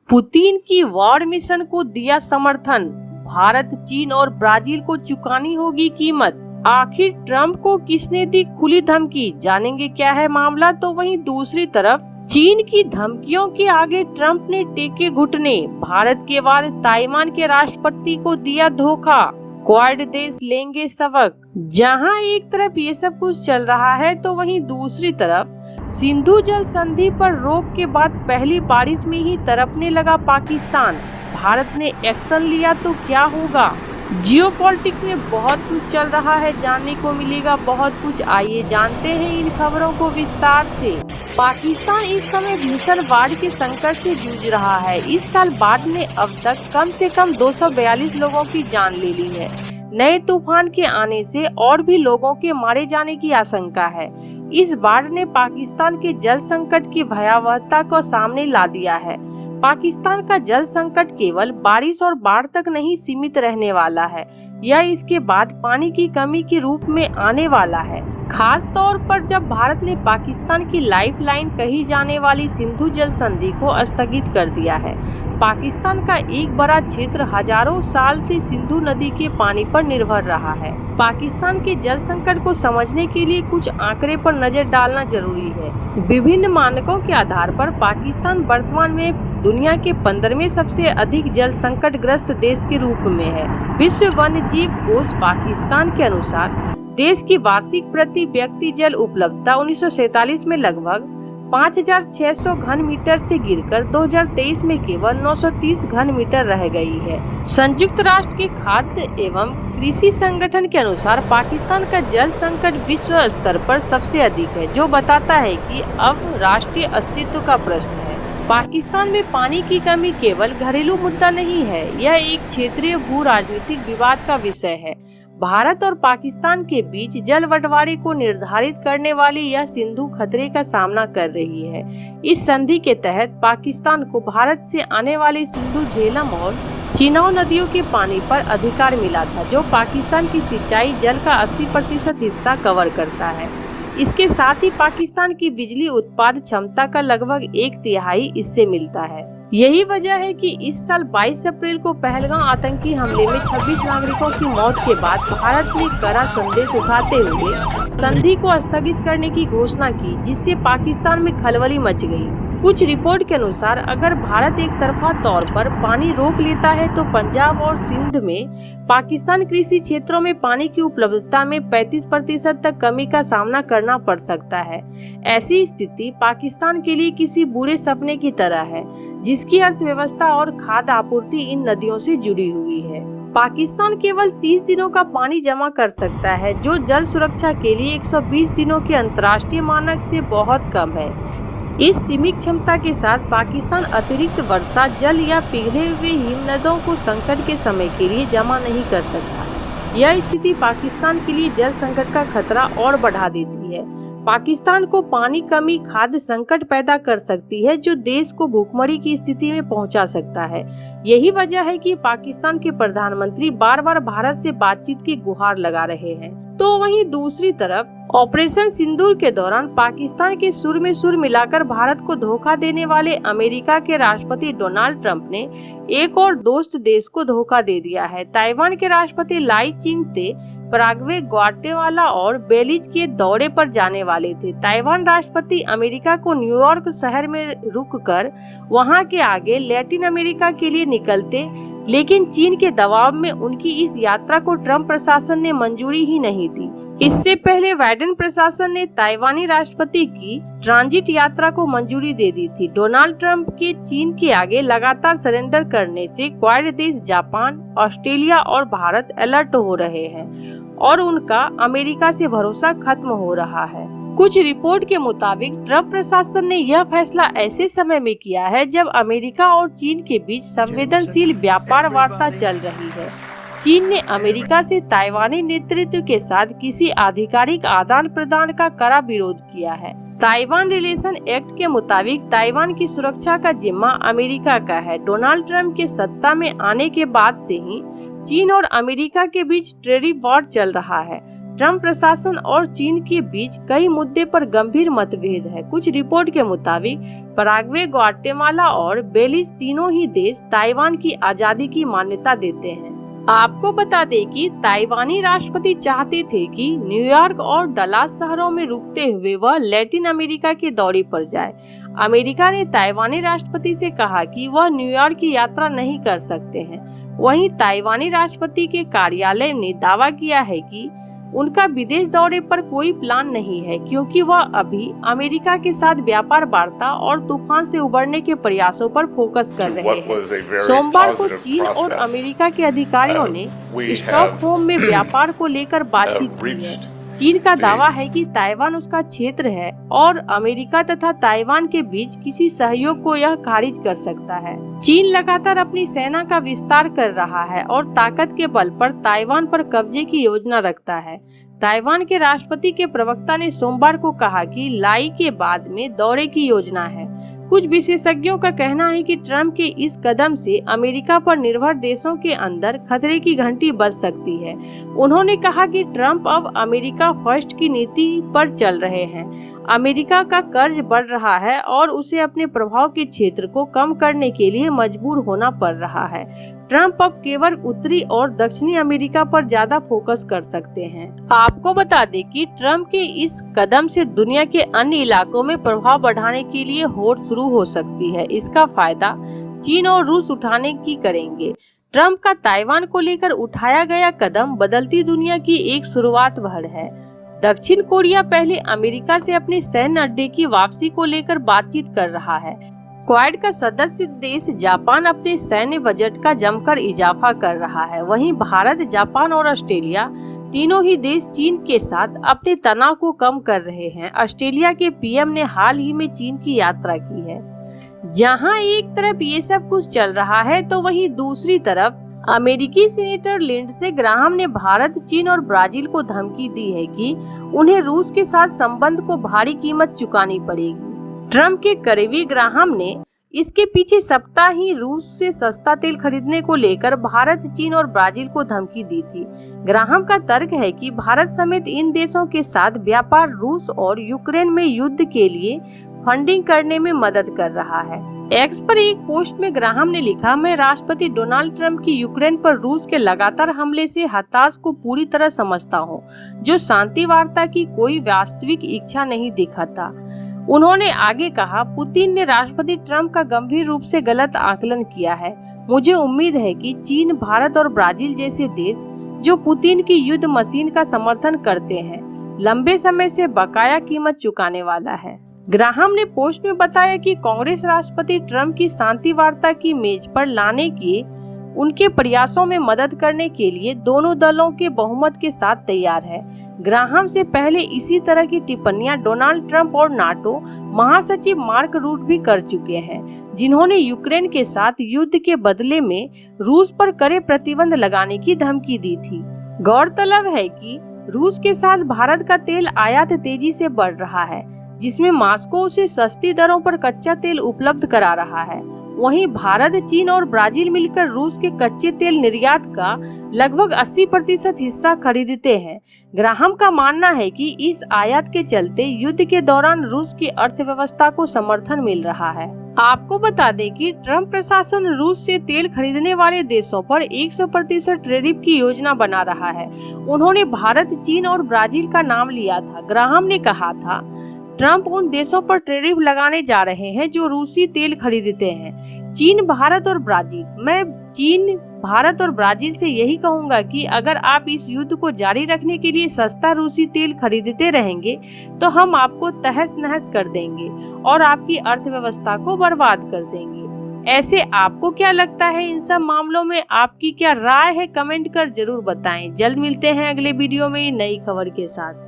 Putin की war mission को दिया समर्थन। भारत, चीन और ब्राजील को चुकानी होगी कीमत। आखिर ट्रंप को किसने दी खुली धमकी, जानेंगे क्या है मामला। तो वहीं दूसरी तरफ चीन की धमकियों के आगे ट्रंप ने टेके घुटने। भारत के बाद ताइवान के राष्ट्रपति को दिया धोखा। क्वाड देश लेंगे सबक। जहां एक तरफ ये सब कुछ चल रहा है तो वहीं दूसरी तरफ सिंधु जल संधि पर रोक के बाद पहली बारिश में ही तड़पने लगा पाकिस्तान। भारत ने एक्शन लिया तो क्या होगा। जियोपॉलिटिक्स में बहुत कुछ चल रहा है, जानने को मिलेगा बहुत कुछ। आइए जानते हैं इन खबरों को विस्तार से। पाकिस्तान इस समय भीषण बाढ़ के संकट से जूझ रहा है। इस साल बाढ़ ने अब तक कम से कम 242 लोगों की जान ले ली है। नए तूफान के आने से और भी लोगों के मारे जाने की आशंका है। इस बाढ़ ने पाकिस्तान के जल संकट की भयावहता को सामने ला दिया है। पाकिस्तान का जल संकट केवल बारिश और बाढ़ तक नहीं सीमित रहने वाला है, यह इसके बाद पानी की कमी के रूप में आने वाला है। खास तौर पर जब भारत ने पाकिस्तान की लाइफलाइन कही जाने वाली सिंधु जल संधि को स्थगित कर दिया है। पाकिस्तान का एक बड़ा क्षेत्र हजारों साल से सिंधु नदी के पानी पर निर्भर रहा है। पाकिस्तान के जल संकट को समझने के लिए कुछ आंकड़े पर नजर डालना जरूरी है। विभिन्न मानकों के आधार पर पाकिस्तान वर्तमान में दुनिया के 15वें सबसे अधिक जल संकट ग्रस्त देश के रूप में है। विश्व वन्य जीव कोष पाकिस्तान के अनुसार देश की वार्षिक प्रति व्यक्ति जल उपलब्धता 1947 में लगभग 5,600 घन मीटर से गिरकर 2023 में केवल 930 घन मीटर रह गई है। संयुक्त राष्ट्र के खाद्य एवं कृषि संगठन के अनुसार पाकिस्तान का जल संकट विश्व स्तर पर सबसे अधिक है, जो बताता है कि अब राष्ट्रीय अस्तित्व का प्रश्न है। पाकिस्तान में पानी की कमी केवल घरेलू मुद्दा नहीं है, यह एक क्षेत्रीय भू राजनीतिक विवाद का विषय है। भारत और पाकिस्तान के बीच जल बंटवारे को निर्धारित करने वाली यह सिंधु खतरे का सामना कर रही है। इस संधि के तहत पाकिस्तान को भारत से आने वाली सिंधु, झेलम और चिनाब नदियों के पानी पर अधिकार मिला था, जो पाकिस्तान की सिंचाई जल का 80% हिस्सा कवर करता है। इसके साथ ही पाकिस्तान की बिजली उत्पादन क्षमता का लगभग 1/3 इससे मिलता है। यही वजह है कि इस साल 22 अप्रैल को पहलगाम आतंकी हमले में 26 नागरिकों की मौत के बाद भारत ने कड़ा संदेश उठाते हुए संधि को स्थगित करने की घोषणा की, जिससे पाकिस्तान में खलबली मच गई। कुछ रिपोर्ट के अनुसार अगर भारत एक तरफा तौर पर पानी रोक लेता है तो पंजाब और सिंध में पाकिस्तान कृषि क्षेत्रों में पानी की उपलब्धता में 35% तक कमी का सामना करना पड़ सकता है। ऐसी स्थिति पाकिस्तान के लिए किसी बुरे सपने की तरह है, जिसकी अर्थव्यवस्था और खाद्य आपूर्ति इन नदियों से जुड़ी हुई है। पाकिस्तान केवल 30 दिनों का पानी जमा कर सकता है, जो जल सुरक्षा के लिए 120 दिनों के अंतर्राष्ट्रीय मानक से बहुत कम है। इस सीमित क्षमता के साथ पाकिस्तान अतिरिक्त वर्षा जल या पिघले हुए हिमनदों को संकट के समय के लिए जमा नहीं कर सकता। यह स्थिति पाकिस्तान के लिए जल संकट का खतरा और बढ़ा देती है। पाकिस्तान को पानी कमी खाद्य संकट पैदा कर सकती है, जो देश को भूखमरी की स्थिति में पहुंचा सकता है। यही वजह है कि पाकिस्तान के प्रधानमंत्री बार बार भारत से बातचीत की गुहार लगा रहे हैं। तो वहीं दूसरी तरफ ऑपरेशन सिंदूर के दौरान पाकिस्तान के सुर में सुर मिलाकर भारत को धोखा देने वाले अमेरिका के राष्ट्रपति डोनाल्ड ट्रंप ने एक और दोस्त देश को धोखा दे दिया है। ताइवान के राष्ट्रपति लाई चिंग-ते पराग्वे, ग्वाटेमाला और बेलीज के दौरे पर जाने वाले थे। ताइवान राष्ट्रपति अमेरिका को न्यूयॉर्क शहर में रुककर वहां के आगे लैटिन अमेरिका के लिए निकलते, लेकिन चीन के दबाव में उनकी इस यात्रा को ट्रंप प्रशासन ने मंजूरी ही नहीं दी। इससे पहले बाइडेन प्रशासन ने ताइवानी राष्ट्रपति की ट्रांजिट यात्रा को मंजूरी दे दी थी। डोनाल्ड ट्रंप के चीन के आगे लगातार सरेंडर करने से क्वाड देश जापान, ऑस्ट्रेलिया और भारत अलर्ट हो रहे हैं और उनका अमेरिका से भरोसा खत्म हो रहा है। कुछ रिपोर्ट के मुताबिक ट्रंप प्रशासन ने यह फैसला ऐसे समय में किया है जब अमेरिका और चीन के बीच संवेदनशील व्यापार वार्ता चल रही है। चीन ने अमेरिका से ताइवानी नेतृत्व के साथ किसी आधिकारिक आदान प्रदान का कड़ा विरोध किया है। ताइवान रिलेशन एक्ट के मुताबिक ताइवान की सुरक्षा का जिम्मा अमेरिका का है। डोनाल्ड ट्रंप के सत्ता में आने के बाद से ही चीन और अमेरिका के बीच ट्रेड वॉर चल रहा है। ट्रंप प्रशासन और चीन के बीच कई मुद्दे पर गंभीर मतभेद है। कुछ रिपोर्ट के मुताबिक पराग्वे, ग्वाटेमाला और बेलिज तीनों ही देश ताइवान की आजादी की मान्यता देते हैं। आपको बता दें कि ताइवानी राष्ट्रपति चाहते थे कि न्यूयॉर्क और डलास शहरों में रुकते हुए वह लैटिन अमेरिका के दौरे पर जाए। अमेरिका ने ताइवानी राष्ट्रपति से कहा कि वह न्यूयॉर्क की यात्रा नहीं कर सकते हैं। वहीं ताइवानी राष्ट्रपति के कार्यालय ने दावा किया है कि उनका विदेश दौरे पर कोई प्लान नहीं है, क्योंकि वह अभी अमेरिका के साथ व्यापार वार्ता और तूफान से उबरने के प्रयासों पर फोकस कर रहे हैं। सोमवार को चीन और अमेरिका के अधिकारियों ने स्टॉकहोम में व्यापार को लेकर बातचीत की है। चीन का दावा है कि ताइवान उसका क्षेत्र है और अमेरिका तथा ताइवान के बीच किसी सहयोग को यह खारिज कर सकता है। चीन लगातार अपनी सेना का विस्तार कर रहा है और ताकत के बल पर ताइवान पर कब्जे की योजना रखता है। ताइवान के राष्ट्रपति के प्रवक्ता ने सोमवार को कहा कि लाई के बाद में दौरे की योजना है। कुछ विशेषज्ञों का कहना है कि ट्रंप के इस कदम से अमेरिका पर निर्भर देशों के अंदर खतरे की घंटी बज सकती है। उन्होंने कहा कि ट्रंप अब अमेरिका फर्स्ट की नीति पर चल रहे हैं। अमेरिका का कर्ज बढ़ रहा है और उसे अपने प्रभाव के क्षेत्र को कम करने के लिए मजबूर होना पड़ रहा है। ट्रंप अब केवल उत्तरी और दक्षिणी अमेरिका पर ज्यादा फोकस कर सकते हैं। आपको बता दें कि ट्रंप के इस कदम से दुनिया के अन्य इलाकों में प्रभाव बढ़ाने के लिए होड़ शुरू हो सकती है। इसका फायदा चीन और रूस उठाने की करेंगे। ट्रंप का ताइवान को लेकर उठाया गया कदम बदलती दुनिया की एक शुरुआत भर है। दक्षिण कोरिया पहले अमेरिका से अपने सैन्य अड्डे की वापसी को लेकर बातचीत कर रहा है। क्वाड का सदस्य देश जापान अपने सैन्य बजट का जमकर इजाफा कर रहा है। वहीं भारत, जापान और ऑस्ट्रेलिया तीनों ही देश चीन के साथ अपने तनाव को कम कर रहे हैं। ऑस्ट्रेलिया के पीएम ने हाल ही में चीन की यात्रा की है। जहां एक तरफ ये सब कुछ चल रहा है तो वहीं दूसरी तरफ अमेरिकी सीनेटर लिंडसे ग्राहम ने भारत, चीन और ब्राजील को धमकी दी है कि उन्हें रूस के साथ संबंध को भारी कीमत चुकानी पड़ेगी। ट्रंप के करीबी ग्राहम ने इसके पीछे सप्ताह ही रूस से सस्ता तेल खरीदने को लेकर भारत, चीन और ब्राजील को धमकी दी थी। ग्राहम का तर्क है कि भारत समेत इन देशों के साथ व्यापार रूस और यूक्रेन में युद्ध के लिए फंडिंग करने में मदद कर रहा है। एक्स पर एक पोस्ट में ग्राहम ने लिखा, मैं राष्ट्रपति डोनाल्ड ट्रंप की यूक्रेन पर रूस के लगातार हमले से हताश को पूरी तरह समझता हूँ, जो शांति वार्ता की कोई वास्तविक इच्छा नहीं दिखाता। उन्होंने आगे कहा, पुतिन ने राष्ट्रपति ट्रंप का गंभीर रूप से गलत आकलन किया है। मुझे उम्मीद है कि चीन, भारत और ब्राजील जैसे देश जो पुतिन की युद्ध मशीन का समर्थन करते हैं, लंबे समय से बकाया कीमत चुकाने वाला है। ग्राहम ने पोस्ट में बताया कि कांग्रेस राष्ट्रपति ट्रंप की शांति वार्ता की मेज पर लाने के उनके प्रयासों में मदद करने के लिए दोनों दलों के बहुमत के साथ तैयार है। ग्राहम से पहले इसी तरह की टिप्पणियां डोनाल्ड ट्रंप और नाटो महासचिव मार्क रूट भी कर चुके हैं, जिन्होंने यूक्रेन के साथ युद्ध के बदले में रूस पर कड़े प्रतिबंध लगाने की धमकी दी थी। गौरतलब है कि रूस के साथ भारत का तेल आयात तेजी से बढ़ रहा है, जिसमें मॉस्को उसे सस्ती दरों पर कच्चा तेल उपलब्ध करा रहा है। वहीं भारत, चीन और ब्राजील मिलकर रूस के कच्चे तेल निर्यात का लगभग 80% हिस्सा खरीदते हैं। ग्राहम का मानना है कि इस आयात के चलते युद्ध के दौरान रूस की अर्थव्यवस्था को समर्थन मिल रहा है। आपको बता दें कि ट्रंप प्रशासन रूस से तेल खरीदने वाले देशों पर 100% टैरिफ की योजना बना रहा है। उन्होंने भारत, चीन और ब्राजील का नाम लिया था। ग्राहम ने कहा था, ट्रंप उन देशों पर टैरिफ लगाने जा रहे हैं जो रूसी तेल खरीदते हैं। चीन, भारत और ब्राजील। मैं चीन, भारत और ब्राजील से यही कहूंगा कि अगर आप इस युद्ध को जारी रखने के लिए सस्ता रूसी तेल खरीदते रहेंगे तो हम आपको तहस नहस कर देंगे और आपकी अर्थव्यवस्था को बर्बाद कर देंगे। ऐसे आपको क्या लगता है इन सब मामलों में? आपकी क्या राय है? कमेंट कर जरूर बताएं। जल्द मिलते हैं अगले वीडियो में नई खबर के साथ।